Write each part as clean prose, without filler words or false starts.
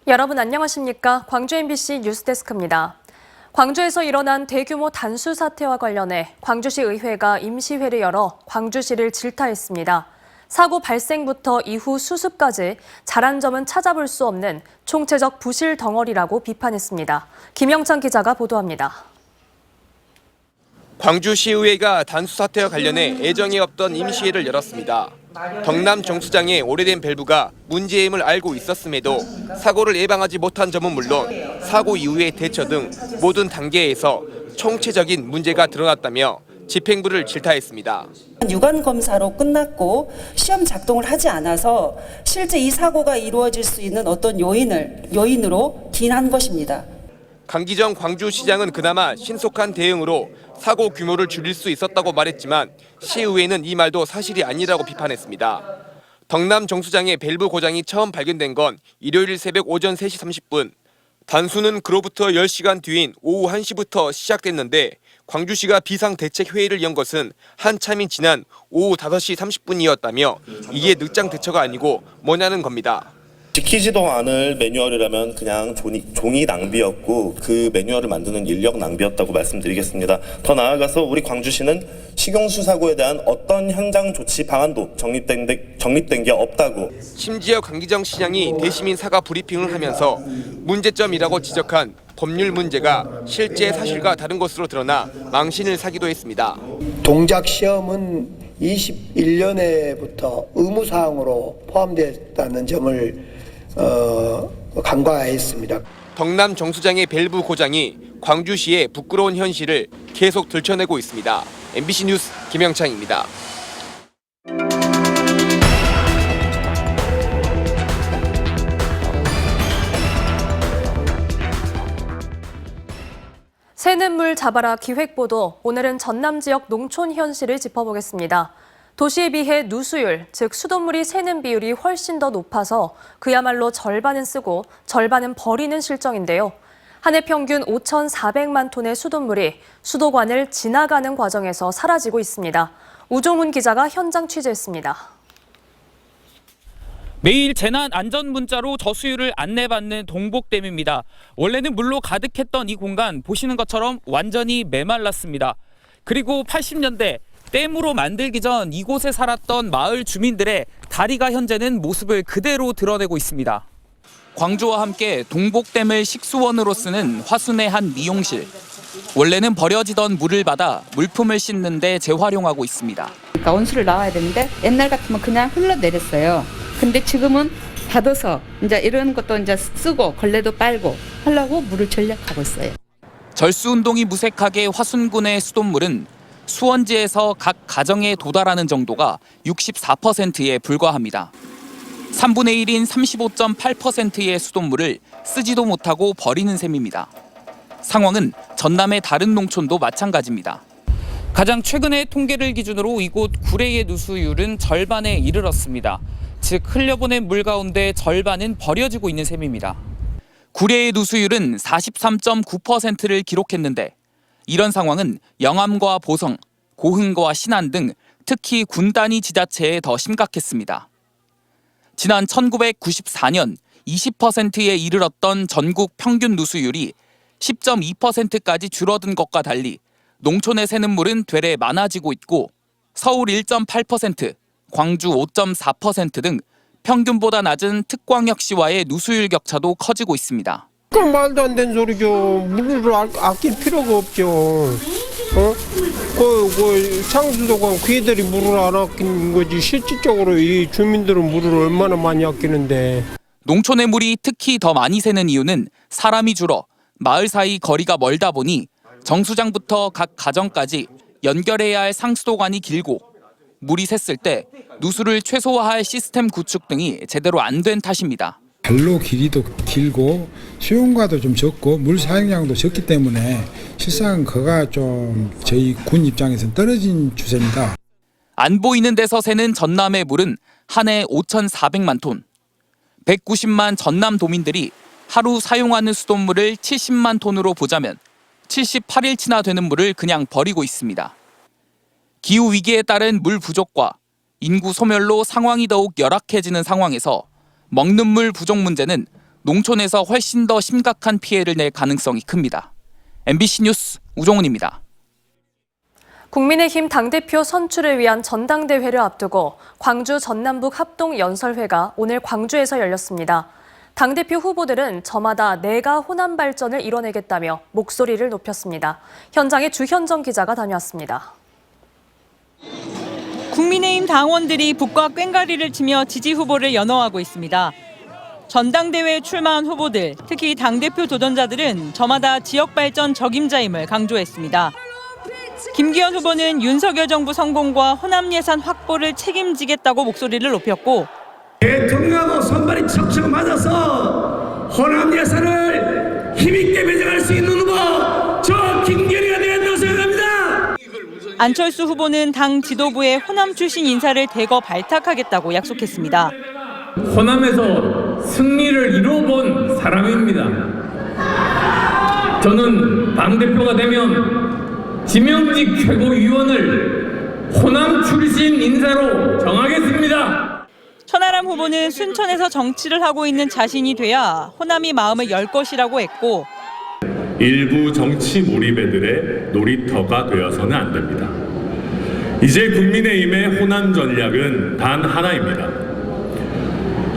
여러분 안녕하십니까? 광주 MBC 뉴스데스크입니다. 광주에서 일어난 대규모 단수 사태와 관련해 광주시 의회가 임시회를 열어 광주시를 질타했습니다. 사고 발생부터 이후 수습까지 잘한 점은 찾아볼 수 없는 총체적 부실 덩어리라고 비판했습니다. 김영찬 기자가 보도합니다. 광주시의회가 단수 사태와 관련해 애정이 없던 임시회를 열었습니다. 덕남 정수장의 오래된 밸브가 문제임을 알고 있었음에도 사고를 예방하지 못한 점은 물론 사고 이후의 대처 등 모든 단계에서 총체적인 문제가 드러났다며 집행부를 질타했습니다. 유관 검사로 끝났고 시험 작동을 하지 않아서 실제 이 사고가 이루어질 수 있는 어떤 요인으로 기인한 것입니다. 강기정 광주시장은 그나마 신속한 대응으로 사고 규모를 줄일 수 있었다고 말했지만 시의회는 이 말도 사실이 아니라고 비판했습니다. 덕남 정수장의 밸브 고장이 처음 발견된 건 일요일 새벽 오전 3시 30분. 단수는 그로부터 10시간 뒤인 오후 1시부터 시작됐는데 광주시가 비상대책회의를 연 것은 한참이 지난 오후 5시 30분이었다며 이게 늦장 대처가 아니고 뭐냐는 겁니다. 지키지도 않을 매뉴얼이라면 그냥 종이 낭비였고 그 매뉴얼을 만드는 인력 낭비였다고 말씀드리겠습니다. 더 나아가서 우리 광주시는 식용수 사고에 대한 어떤 현장 조치 방안도 정립된 게 없다고. 심지어 강기정 시장이 대시민 사과 브리핑을 하면서 문제점이라고 지적한 법률 문제가 실제 사실과 다른 것으로 드러나 망신을 사기도 했습니다. 동작 시험은 21년에부터 의무사항으로 포함됐다는 점을 간과했습니다. 덕남 정수장의 밸브 고장이 광주시의 부끄러운 현실을 계속 들춰내고 있습니다. MBC 뉴스 김영창입니다. 새는 물 잡아라 기획보도, 오늘은 전남 지역 농촌 현실을 짚어보겠습니다. 도시에 비해 누수율, 즉 수돗물이 새는 비율이 훨씬 더 높아서 그야말로 절반은 쓰고 절반은 버리는 실정인데요. 한 해 평균 5,400만 톤의 수돗물이 수도관을 지나가는 과정에서 사라지고 있습니다. 우종훈 기자가 현장 취재했습니다. 매일 재난 안전 문자로 저수유를 안내받는 동복댐입니다. 원래는 물로 가득했던 이 공간 보시는 것처럼 완전히 메말랐습니다. 그리고 80년대 댐으로 만들기 전 이곳에 살았던 마을 주민들의 다리가 현재는 모습을 그대로 드러내고 있습니다. 광주와 함께 동복댐을 식수원으로 쓰는 화순의 한 미용실. 원래는 버려지던 물을 받아 물품을 씻는 데 재활용하고 있습니다. 그러니까 온수를 나와야 되는데 옛날 같으면 그냥 흘러내렸어요. 근데 지금은 받아서 이제 이런 것도 이제 쓰고 걸레도 빨고 하려고 물을 전략하고 있어요. 절수 운동이 무색하게 화순군의 수돗물은 수원지에서 각 가정에 도달하는 정도가 64%에 불과합니다. 3분의 1인 35.8%의 수돗물을 쓰지도 못하고 버리는 셈입니다. 상황은 전남의 다른 농촌도 마찬가지입니다. 가장 최근의 통계를 기준으로 이곳 구례의 누수율은 절반에 이르렀습니다. 즉 흘려보낸 물 가운데 절반은 버려지고 있는 셈입니다. 구례의 누수율은 43.9%를 기록했는데 이런 상황은 영암과 보성, 고흥과 신안 등 특히 군 단위 지자체에 더 심각했습니다. 지난 1994년 20%에 이르렀던 전국 평균 누수율이 10.2%까지 줄어든 것과 달리 농촌에 새는 물은 되레 많아지고 있고 서울 1.8%, 광주 5.4% 등 평균보다 낮은 특광역시와의 누수율 격차도 커지고 있습니다. 그건 말도 안 되는 소리죠. 물을 아낄 필요가 없죠. 상수도가 그들이 물을 안 아끼는 거지 실질적으로 이 주민들은 물을 얼마나 많이 아끼는데. 농촌의 물이 특히 더 많이 새는 이유는 사람이 줄어 마을 사이 거리가 멀다 보니 정수장부터 각 가정까지 연결해야 할 상수도관이 길고 물이 샜을 때 누수를 최소화할 시스템 구축 등이 제대로 안 된 탓입니다. 발로 길이도 길고 수용과도 좀 적고 물 사용량도 적기 때문에 실상 그가 좀 저희 군 입장에서는 떨어진 추세입니다. 안 보이는 데서 새는 전남의 물은 한 해 5,400만 톤. 190만 전남 도민들이 하루 사용하는 수돗물을 70만 톤으로 보자면 78일치나 되는 물을 그냥 버리고 있습니다. 기후위기에 따른 물 부족과 인구 소멸로 상황이 더욱 열악해지는 상황에서 먹는 물 부족 문제는 농촌에서 훨씬 더 심각한 피해를 낼 가능성이 큽니다. MBC 뉴스 우종훈입니다. 국민의힘 당대표 선출을 위한 전당대회를 앞두고 광주 전남북 합동연설회가 오늘 광주에서 열렸습니다. 당대표 후보들은 저마다 내가 호남 발전을 이뤄내겠다며 목소리를 높였습니다. 현장에 주현정 기자가 다녀왔습니다. 국민의힘 당원들이 북과 꽹과리를 치며 지지 후보를 연호하고 있습니다. 전당대회에 출마한 후보들, 특히 당대표 도전자들은 저마다 지역 발전 적임자임을 강조했습니다. 김기현 후보는 윤석열 정부 성공과 호남 예산 확보를 책임지겠다고 목소리를 높였고 대통령하고 손발이 척척 맞아서 호남 예산을 힘있게 배정할 수 있는 후보 저 김기현이가 되어야 한다고 생각합니다. 안철수 후보는 당 지도부에 호남 출신 인사를 대거 발탁하겠다고 약속했습니다. 호남에서 승리를 이뤄본 사람입니다. 저는 당대표가 되면 지명직 최고위원을 호남 출신 인사로 정하겠습니다. 천하람 후보는 순천에서 정치를 하고 있는 자신이 돼야 호남이 마음을 열 것이라고 했고 일부 정치 몰입애들의 놀이터가 되어서는 안 됩니다. 이제 국민의힘의 호남 전략은 단 하나입니다.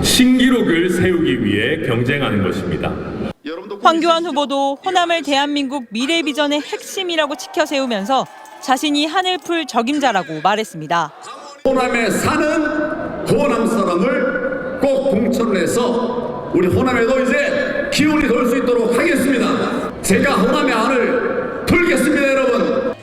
신기록을 세우기 위해 경쟁하는 것입니다. 황교안 후보도 호남을 대한민국 미래 비전의 핵심이라고 치켜 세우면서 자신이 하늘 풀 적임자라고 말했습니다. 호남에 사는 호남 사람을 꼭 공천을 해서 우리 호남에도 이제 기운이 돌 수 있도록 하겠습니다. 제가 호남의 안을 풀겠습니다, 여러분.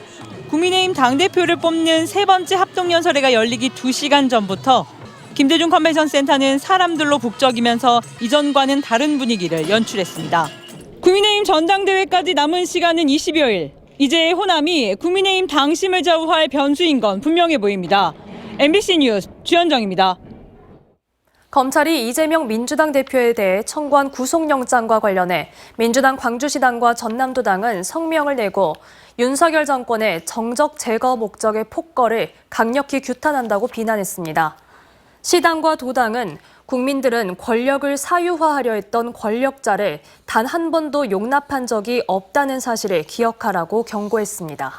국민의힘 당대표를 뽑는 세 번째 합동연설회가 열리기 2시간 전부터 김대중 컨벤션 센터는 사람들로 북적이면서 이전과는 다른 분위기를 연출했습니다. 국민의힘 전당대회까지 남은 시간은 20여일. 이제 호남이 국민의힘 당심을 좌우할 변수인 건 분명해 보입니다. MBC 뉴스 주현정입니다. 검찰이 이재명 민주당 대표에 대해 청구한 구속영장과 관련해 민주당 광주시당과 전남도당은 성명을 내고 윤석열 정권의 정적 제거 목적의 폭거를 강력히 규탄한다고 비난했습니다. 시당과 도당은 국민들은 권력을 사유화하려 했던 권력자를 단 한 번도 용납한 적이 없다는 사실을 기억하라고 경고했습니다.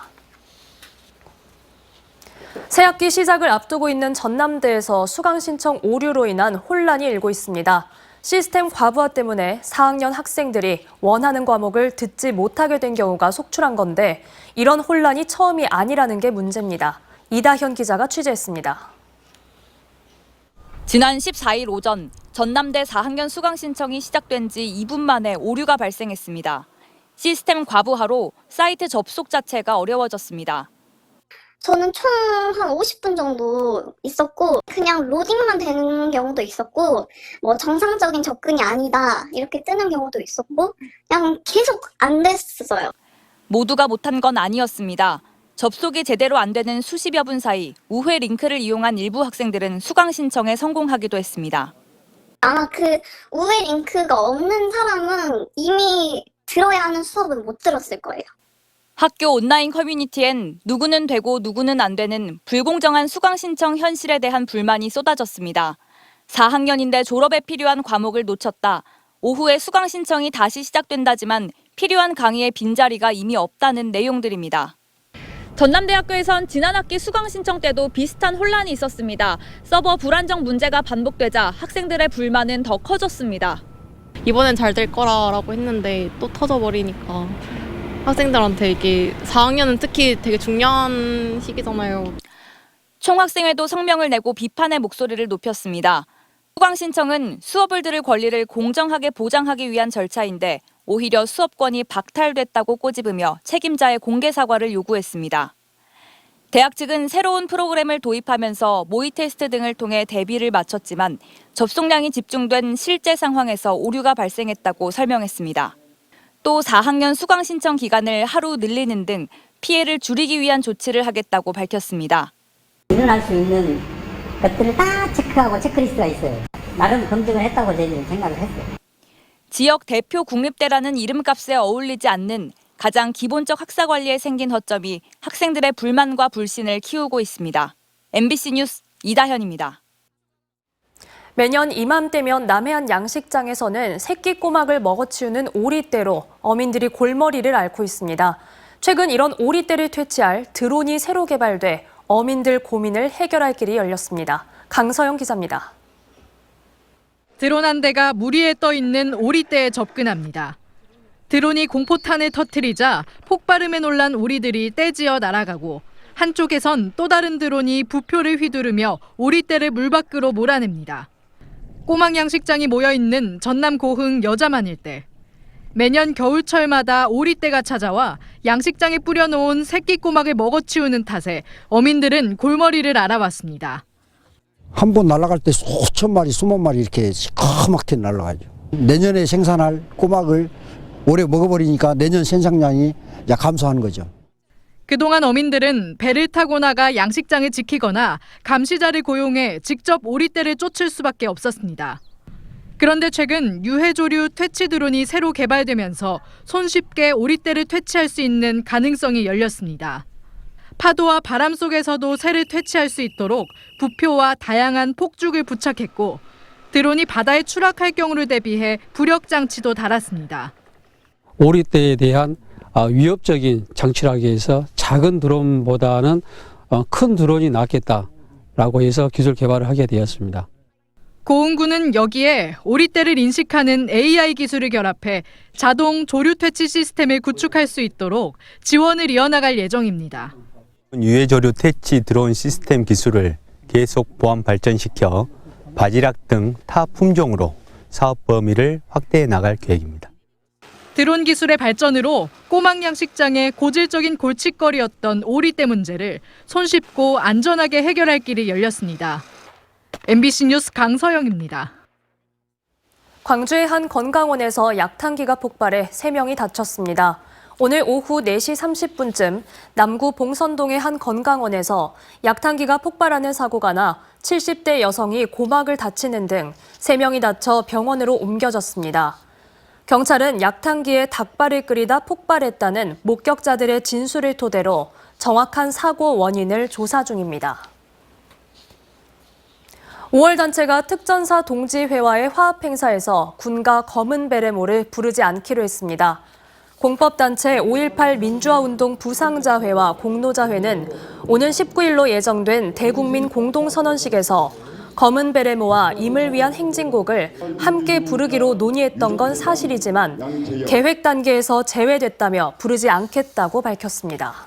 새학기 시작을 앞두고 있는 전남대에서 수강 신청 오류로 인한 혼란이 일고 있습니다. 시스템 과부하 때문에 4학년 학생들이 원하는 과목을 듣지 못하게 된 경우가 속출한 건데 이런 혼란이 처음이 아니라는 게 문제입니다. 이다현 기자가 취재했습니다. 지난 14일 오전 전남대 4학년 수강 신청이 시작된 지 2분 만에 오류가 발생했습니다. 시스템 과부하로 사이트 접속 자체가 어려워졌습니다. 저는 총 한 50분 정도 있었고 그냥 로딩만 되는 경우도 있었고 뭐 정상적인 접근이 아니다 이렇게 뜨는 경우도 있었고 그냥 계속 안 됐어요. 모두가 못한 건 아니었습니다. 접속이 제대로 안 되는 수십여 분 사이 우회 링크를 이용한 일부 학생들은 수강 신청에 성공하기도 했습니다. 아마 그 우회 링크가 없는 사람은 이미 들어야 하는 수업을 못 들었을 거예요. 학교 온라인 커뮤니티엔 누구는 되고 누구는 안 되는 불공정한 수강 신청 현실에 대한 불만이 쏟아졌습니다. 4학년인데 졸업에 필요한 과목을 놓쳤다. 오후에 수강 신청이 다시 시작된다지만 필요한 강의의 빈자리가 이미 없다는 내용들입니다. 전남대학교에선 지난 학기 수강 신청 때도 비슷한 혼란이 있었습니다. 서버 불안정 문제가 반복되자 학생들의 불만은 더 커졌습니다. 이번엔 잘 될 거라고 했는데 또 터져버리니까 학생들한테 이게 4학년은 특히 되게 중요한 시기잖아요. 총학생회도 성명을 내고 비판의 목소리를 높였습니다. 수강 신청은 수업을 들을 권리를 공정하게 보장하기 위한 절차인데 오히려 수업권이 박탈됐다고 꼬집으며 책임자의 공개 사과를 요구했습니다. 대학 측은 새로운 프로그램을 도입하면서 모의 테스트 등을 통해 대비를 마쳤지만 접속량이 집중된 실제 상황에서 오류가 발생했다고 설명했습니다. 또 4학년 수강 신청 기간을 하루 늘리는 등 피해를 줄이기 위한 조치를 하겠다고 밝혔습니다. 일어날 수 있는 것들을 다 체크하고 체크리스트가 있어요. 나름 검증을 했다고 저희는 생각을 했어요. 지역 대표 국립대라는 이름값에 어울리지 않는 가장 기본적 학사 관리에 생긴 허점이 학생들의 불만과 불신을 키우고 있습니다. MBC 뉴스 이다현입니다. 매년 이맘때면 남해안 양식장에서는 새끼 꼬막을 먹어치우는 오리떼로 어민들이 골머리를 앓고 있습니다. 최근 이런 오리떼를 퇴치할 드론이 새로 개발돼 어민들 고민을 해결할 길이 열렸습니다. 강서영 기자입니다. 드론 한 대가 물 위에 떠 있는 오리떼에 접근합니다. 드론이 공포탄을 터뜨리자 폭발음에 놀란 오리들이 떼지어 날아가고 한쪽에선 또 다른 드론이 부표를 휘두르며 오리떼를 물 밖으로 몰아냅니다. 꼬막 양식장이 모여있는 전남 고흥 여자만 일대. 매년 겨울철마다 오리떼가 찾아와 양식장에 뿌려놓은 새끼 꼬막을 먹어치우는 탓에 어민들은 골머리를 앓아왔습니다. 한 번 날아갈 때 수천 마리, 수만 마리 이렇게 시커멓게 날아가죠. 내년에 생산할 꼬막을 올해 먹어버리니까 내년 생산량이 감소하는 거죠. 그동안 어민들은 배를 타고 나가 양식장을 지키거나 감시자를 고용해 직접 오리떼를 쫓을 수밖에 없었습니다. 그런데 최근 유해조류 퇴치 드론이 새로 개발되면서 손쉽게 오리떼를 퇴치할 수 있는 가능성이 열렸습니다. 파도와 바람 속에서도 새를 퇴치할 수 있도록 부표와 다양한 폭죽을 부착했고 드론이 바다에 추락할 경우를 대비해 부력 장치도 달았습니다. 오리떼에 대한 위협적인 장치를 하기 위해서 작은 드론보다는 큰 드론이 낫겠다라고 해서 기술 개발을 하게 되었습니다. 고흥군은 여기에 오리떼를 인식하는 AI 기술을 결합해 자동 조류 퇴치 시스템을 구축할 수 있도록 지원을 이어나갈 예정입니다. 유해조류 퇴치 드론 시스템 기술을 계속 보완 발전시켜 바지락 등 타 품종으로 사업 범위를 확대해 나갈 계획입니다. 드론 기술의 발전으로 꼬막 양식장의 고질적인 골칫거리였던 오리떼 문제를 손쉽고 안전하게 해결할 길이 열렸습니다. MBC 뉴스 강서영입니다. 광주의 한 건강원에서 약탕기가 폭발해 3명이 다쳤습니다. 오늘 오후 4시 30분쯤 남구 봉선동의 한 건강원에서 약탕기가 폭발하는 사고가 나 70대 여성이 고막을 다치는 등 3명이 다쳐 병원으로 옮겨졌습니다. 경찰은 약탕기에 닭발을 끓이다 폭발했다는 목격자들의 진술을 토대로 정확한 사고 원인을 조사 중입니다. 5월 단체가 특전사 동지회와의 화합행사에서 군가 검은 베레모를 부르지 않기로 했습니다. 공법단체 5.18 민주화운동 부상자회와 공로자회는 오는 19일로 예정된 대국민 공동선언식에서 검은 베레모와 임을 위한 행진곡을 함께 부르기로 논의했던 건 사실이지만 계획 단계에서 제외됐다며 부르지 않겠다고 밝혔습니다.